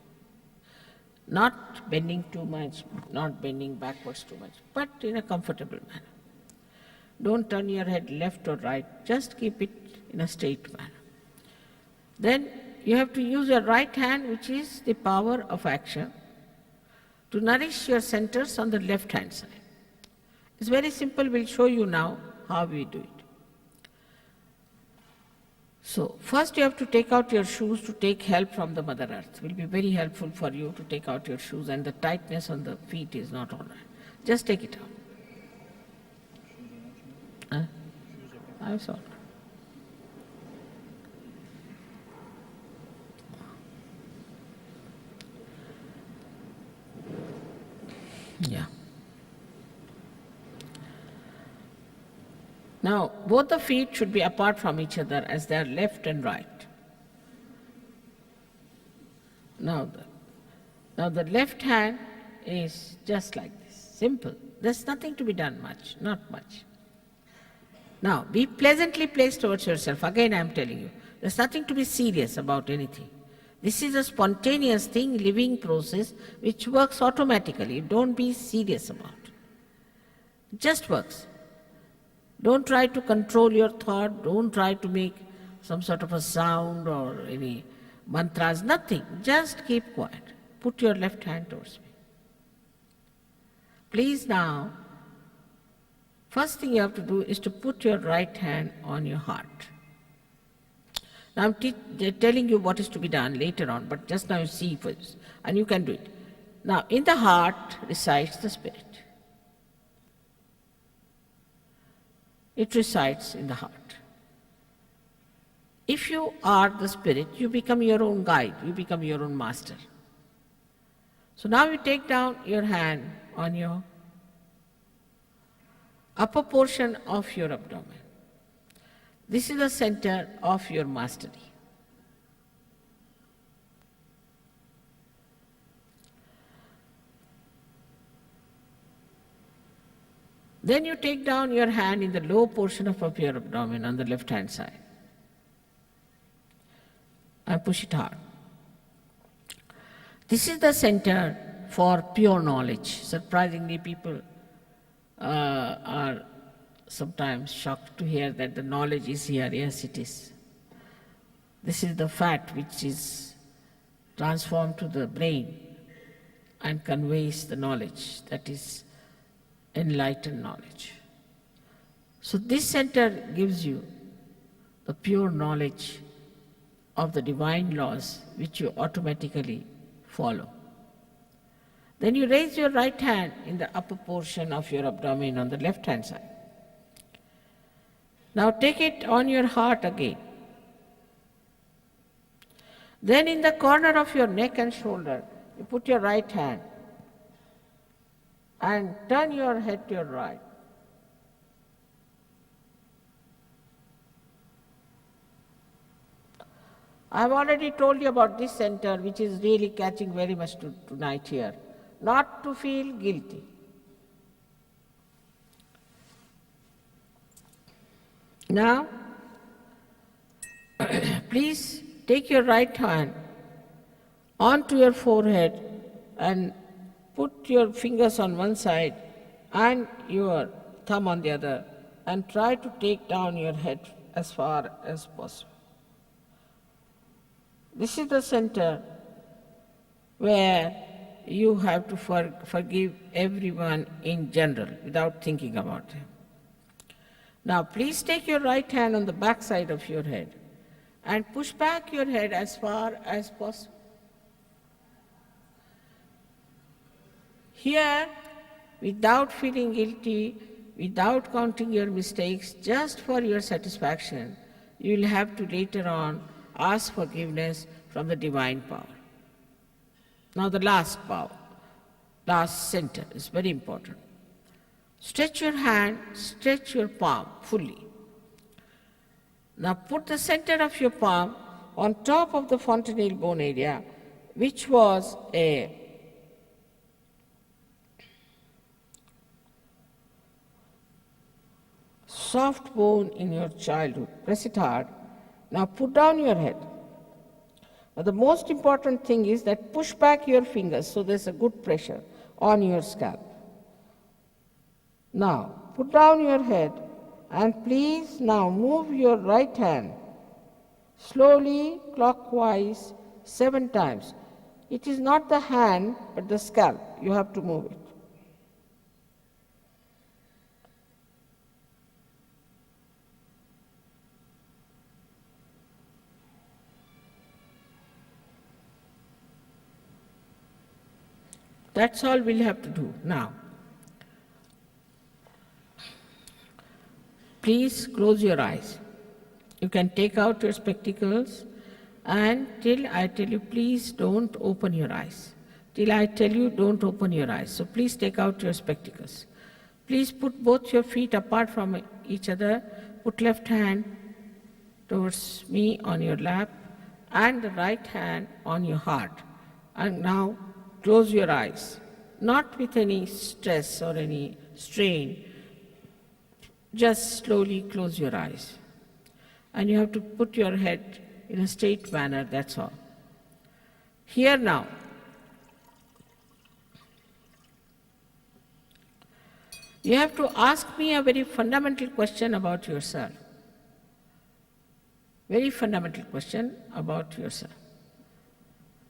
not bending too much, not bending backwards too much, but in a comfortable manner. Don't turn your head left or right, just keep it in a straight manner. Then you have to use your right hand, which is the power of action, to nourish your centers on the left hand side. It's very simple, we'll show you now how we do it. So, first you have to take out your shoes to take help from the Mother Earth. It will be very helpful for you to take out your shoes, and the tightness on the feet is not all right. Just take it out. I'm sorry. Yeah. Now, both the feet should be apart from each other as they are left and right. Now the left hand is just like this, simple. There's nothing to be done much, not much. Now, be pleasantly placed towards yourself. Again, I am telling you, there's nothing to be serious about anything. This is a spontaneous thing, living process, which works automatically. Don't be serious about it. It just works. Don't try to control your thought. Don't try to make some sort of a sound or any mantras, nothing. Just keep quiet. Put your left hand towards me. Please now, first thing you have to do is to put your right hand on your heart. Now I'm telling you what is to be done later on, but just now you see first, and you can do it. Now in the heart resides the spirit. It resides in the heart. If you are the spirit, you become your own guide, you become your own master. So now you take down your hand on your upper portion of your abdomen. This is the center of your mastery. Then you take down your hand in the low portion of your abdomen on the left hand side and push it hard. This is the center for pure knowledge. Surprisingly, people are sometimes shocked to hear that the knowledge is here. Yes, it is. This is the fat which is transformed to the brain and conveys the knowledge, that is enlightened knowledge. So this center gives you the pure knowledge of the divine laws which you automatically follow. Then you raise your right hand in the upper portion of your abdomen on the left hand side. Now take it on your heart again. Then in the corner of your neck and shoulder, you put your right hand and turn your head to your right. I have already told you about this center, which is really catching very much tonight here. Not to feel guilty. Now, please take your right hand onto your forehead and put your fingers on one side and your thumb on the other and try to take down your head as far as possible. This is the center where you have to forgive everyone in general without thinking about them. Now please take your right hand on the back side of your head and push back your head as far as possible. Here, without feeling guilty, without counting your mistakes, just for your satisfaction, you will have to later on ask forgiveness from the divine power. Now the last power, last center is very important. Stretch your hand, stretch your palm fully. Now put the center of your palm on top of the fontanelle bone area, which was a soft bone in your childhood. Press it hard. Now put down your head. Now the most important thing is that push back your fingers so there's a good pressure on your scalp. Now put down your head and please now move your right hand slowly clockwise 7 times. It is not the hand but the scalp. You have to move it. That's all we'll have to do now. Please close your eyes. You can take out your spectacles and till I tell you, please don't open your eyes. till I tell you don't open your eyes. So please take out your spectacles. Please put both your feet apart from each other. Put left hand towards me on your lap and the right hand on your heart. And now close your eyes, not with any stress or any strain. Just slowly close your eyes. And you have to put your head in a straight manner, that's all. Here now, you have to ask me a very fundamental question about yourself. Very fundamental question about yourself.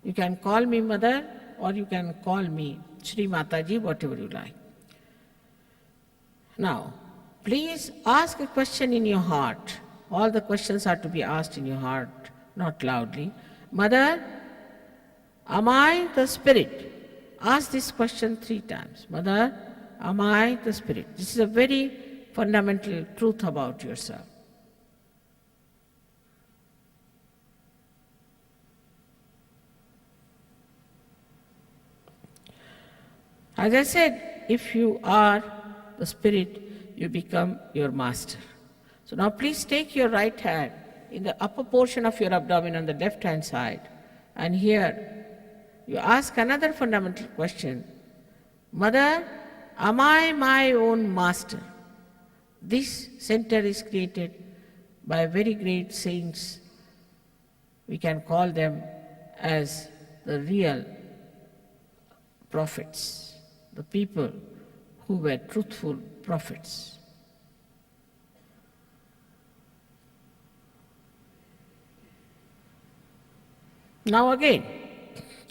You can call me Mother or you can call me Shri Mataji, whatever you like. Now, please ask a question in your heart. All the questions are to be asked in your heart, not loudly. Mother, am I the spirit? Ask this question 3 times. Mother, am I the spirit? This is a very fundamental truth about yourself. As I said, if you are the spirit, you become your master. So now please take your right hand in the upper portion of your abdomen on the left hand side, and here you ask another fundamental question. Mother, am I my own master? This center is created by very great saints. We can call them as the real prophets, the people who were truthful prophets. Now again,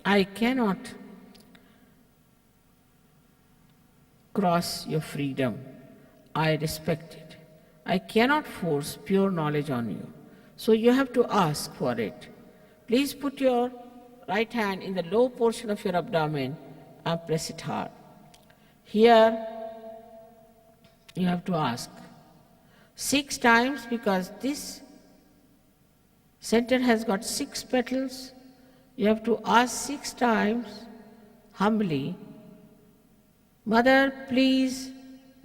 I cannot cross your freedom. I respect it. I cannot force pure knowledge on you. So you have to ask for it. Please put your right hand in the low portion of your abdomen and press it hard. Here you have to ask 6 times, because this center has got 6 petals. You have to ask 6 times humbly, Mother, please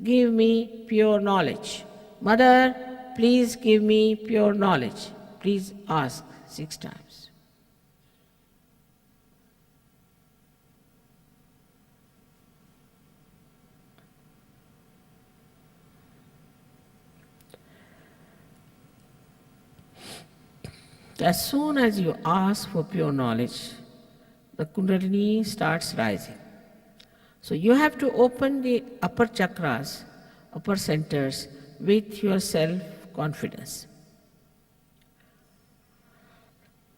give me pure knowledge. Mother, please give me pure knowledge. Please ask 6 times. As soon as you ask for pure knowledge, the Kundalini starts rising. So you have to open the upper chakras, upper centers, with your self-confidence.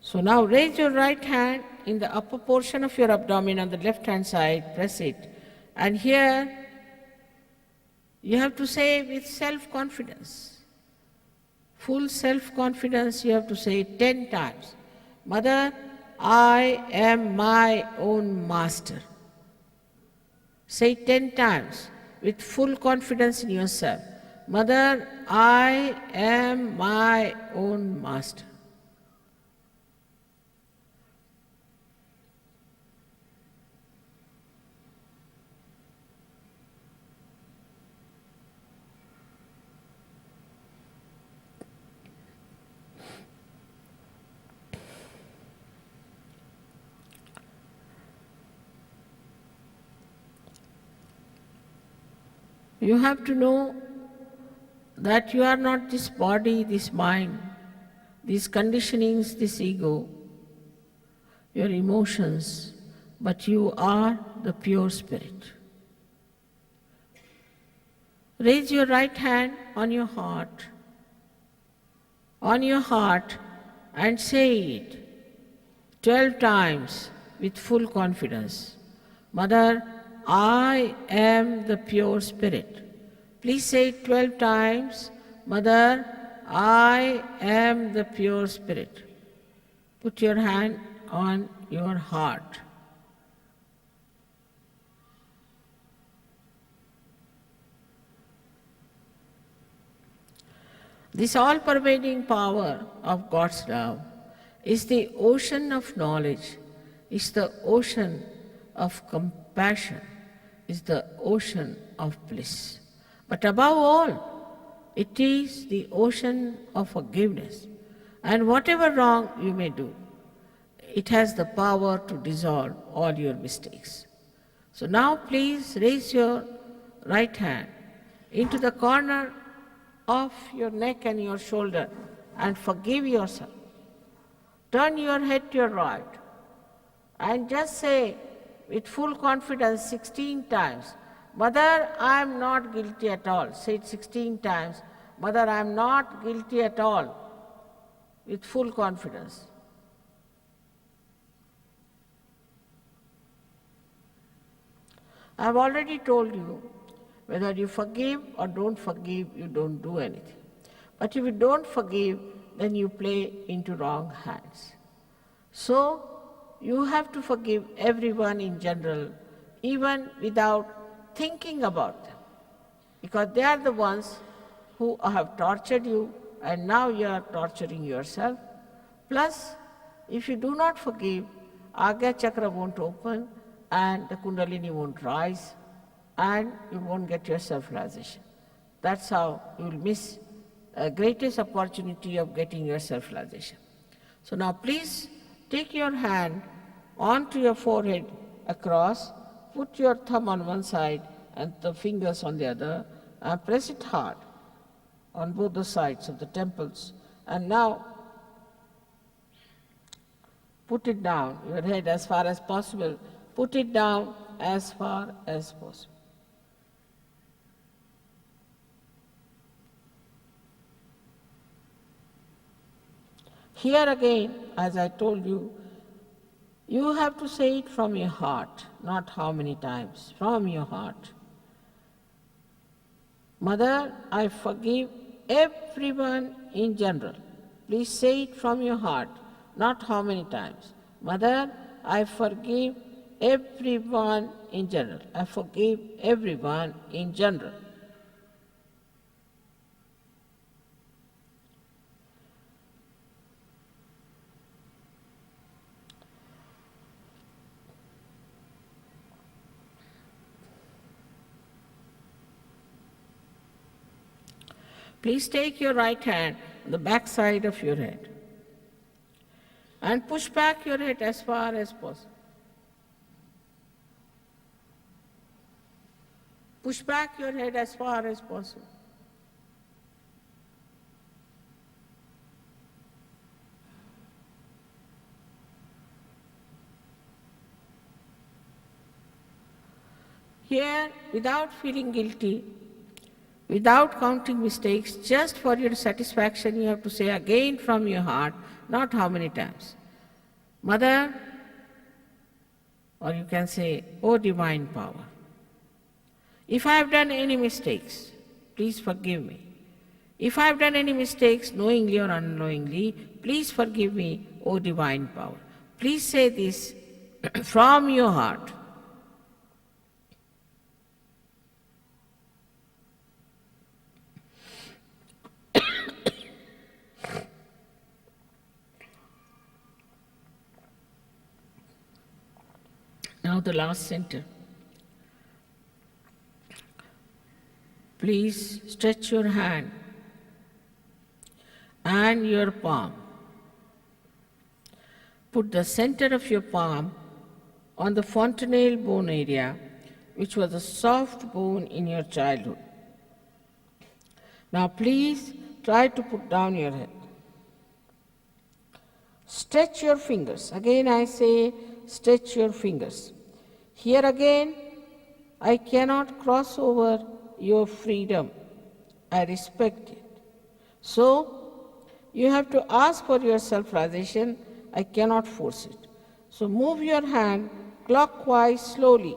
So now raise your right hand in the upper portion of your abdomen on the left-hand side, press it. And here you have to say with self-confidence. Full self-confidence, you have to say 10 times. Mother, I am my own master. Say 10 times with full confidence in yourself. Mother, I am my own master. You have to know that you are not this body, this mind, these conditionings, this ego, your emotions, but you are the pure spirit. Raise your right hand on your heart, and say it 12 times with full confidence. Mother, I am the pure spirit. Please say it 12 times. Mother, I am the pure spirit. Put your hand on your heart. This all-pervading power of God's love is the ocean of knowledge, is the ocean of compassion is the ocean of bliss. But above all, it is the ocean of forgiveness. And whatever wrong you may do, it has the power to dissolve all your mistakes. So now please raise your right hand into the corner of your neck and your shoulder and forgive yourself. Turn your head to your right and just say with full confidence 16 times, Mother, I am not guilty at all. Say it 16 times. Mother, I am not guilty at all. With full confidence. I have already told you, whether you forgive or don't forgive, you don't do anything. But if you don't forgive, then you play into wrong hands. So, you have to forgive everyone in general, even without thinking about them. Because they are the ones who have tortured you, and now you are torturing yourself. Plus, if you do not forgive, Agya Chakra won't open, and the Kundalini won't rise, and you won't get your self-realization. That's how you will miss the greatest opportunity of getting your self-realization. So now please take your hand onto your forehead across, put your thumb on one side and the fingers on the other, and press it hard on both the sides of the temples. And now put it down, your head as far as possible. Put it down as far as possible. Here again, as I told you, you have to say it from your heart, not how many times, from your heart. Mother, I forgive everyone in general. Please say it from your heart, not how many times. Mother, I forgive everyone in general. I forgive everyone in general. Please take your right hand on the back side of your head and push back your head as far as possible. Push back your head as far as possible. Here, without feeling guilty, without counting mistakes, just for your satisfaction, you have to say again from your heart, not how many times. Mother, or you can say, O Divine Power, if I have done any mistakes, please forgive me. If I have done any mistakes, knowingly or unknowingly, please forgive me, O Divine Power. Please say this from your heart. Now the last center. Please stretch your hand and your palm. Put the center of your palm on the fontanelle bone area, which was a soft bone in your childhood. Now please try to put down your head. Stretch your fingers. Again I say, stretch your fingers. Here again, I cannot cross over your freedom. I respect it. So, you have to ask for your self-realization. I cannot force it. So move your hand clockwise slowly,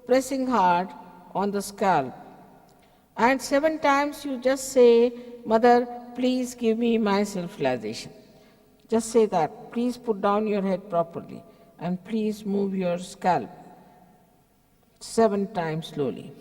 pressing hard on the scalp. And 7 times you just say, Mother, please give me my self-realization. Just say that. Please put down your head properly. And please move your scalp 7 times slowly.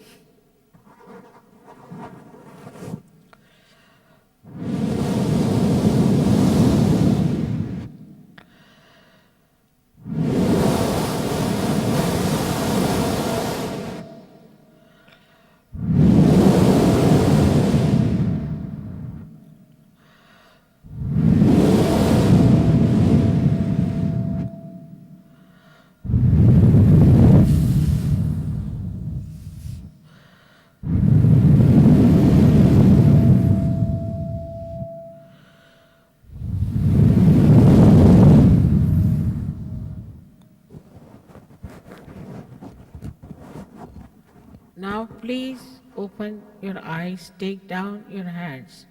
Now please open your eyes, take down your hands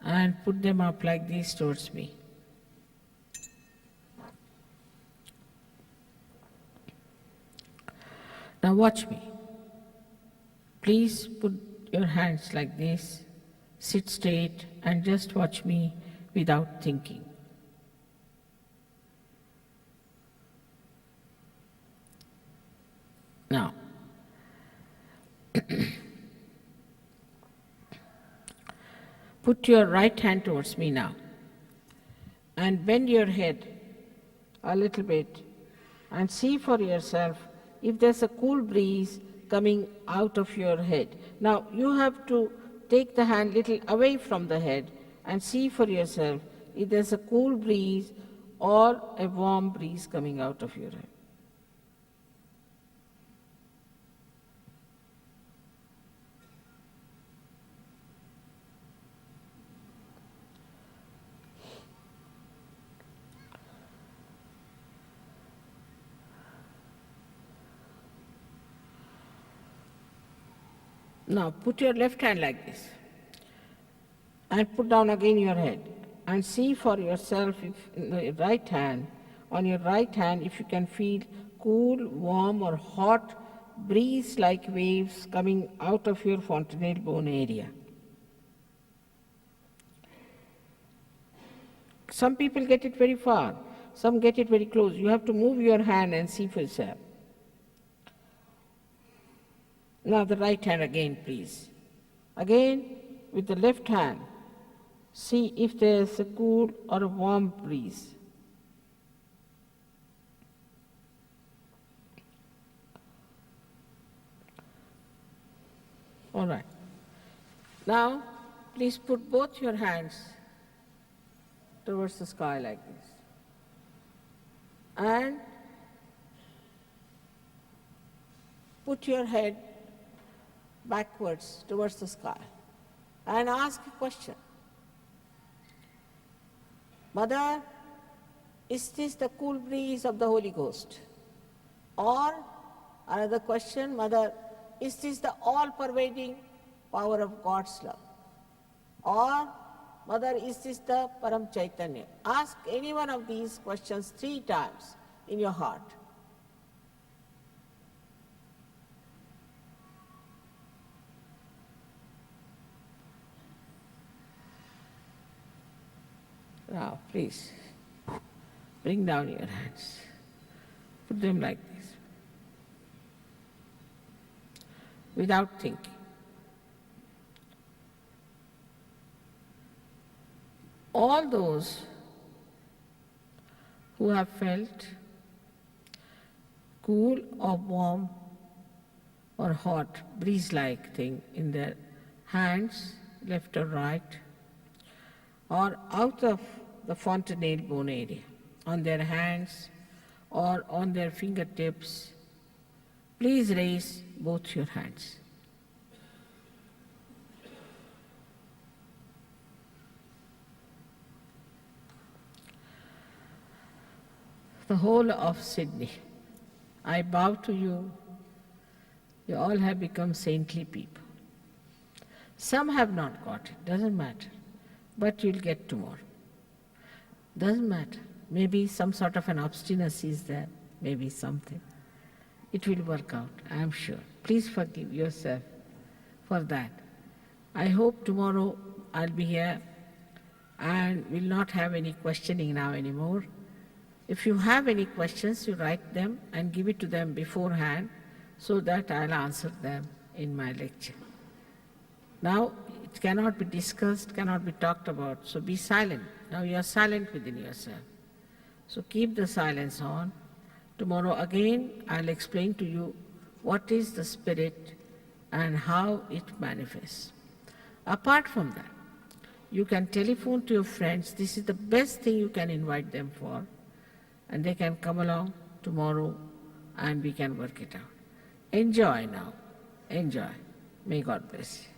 and put them up like this towards me. Now watch me. Please put your hands like this, sit straight and just watch me without thinking. Now, put your right hand towards me now and bend your head a little bit and see for yourself if there's a cool breeze coming out of your head. Now you have to take the hand little away from the head and see for yourself if there's a cool breeze or a warm breeze coming out of your head. Now put your left hand like this and put down again your head and see for yourself if in the right hand, on your right hand, if you can feel cool, warm or hot breeze like waves coming out of your fontanelle bone area. Some people get it very far, some get it very close. You have to move your hand and see for yourself. Now the right hand again, please. Again, with the left hand, see if there is a cool or a warm breeze. All right. Now, please put both your hands towards the sky like this. And put your head backwards towards the sky and ask a question. Mother, is this the cool breeze of the Holy Ghost? Or another question, Mother, is this the all-pervading power of God's love? Or, Mother, is this the Param Chaitanya? Ask any one of these questions 3 times in your heart. Now, please, bring down your hands. Put them like this, without thinking. All those who have felt cool or warm or hot breeze-like thing in their hands, left or right, or out of the fontanelle bone area, on their hands or on their fingertips, please raise both your hands. The whole of Sydney, I bow to you. You all have become saintly people. Some have not got it, doesn't matter. But you'll get tomorrow. Doesn't matter. Maybe some sort of an obstinacy is there, maybe something. It will work out, I am sure. Please forgive yourself for that. I hope tomorrow I'll be here and will not have any questioning now anymore. If you have any questions, you write them and give it to them beforehand so that I'll answer them in my lecture. Now, it cannot be discussed, cannot be talked about, so be silent. Now you are silent within yourself. So keep the silence on. Tomorrow again, I'll explain to you what is the spirit and how it manifests. Apart from that, you can telephone to your friends. This is the best thing you can invite them for, and they can come along tomorrow and we can work it out. Enjoy now. Enjoy. May God bless you.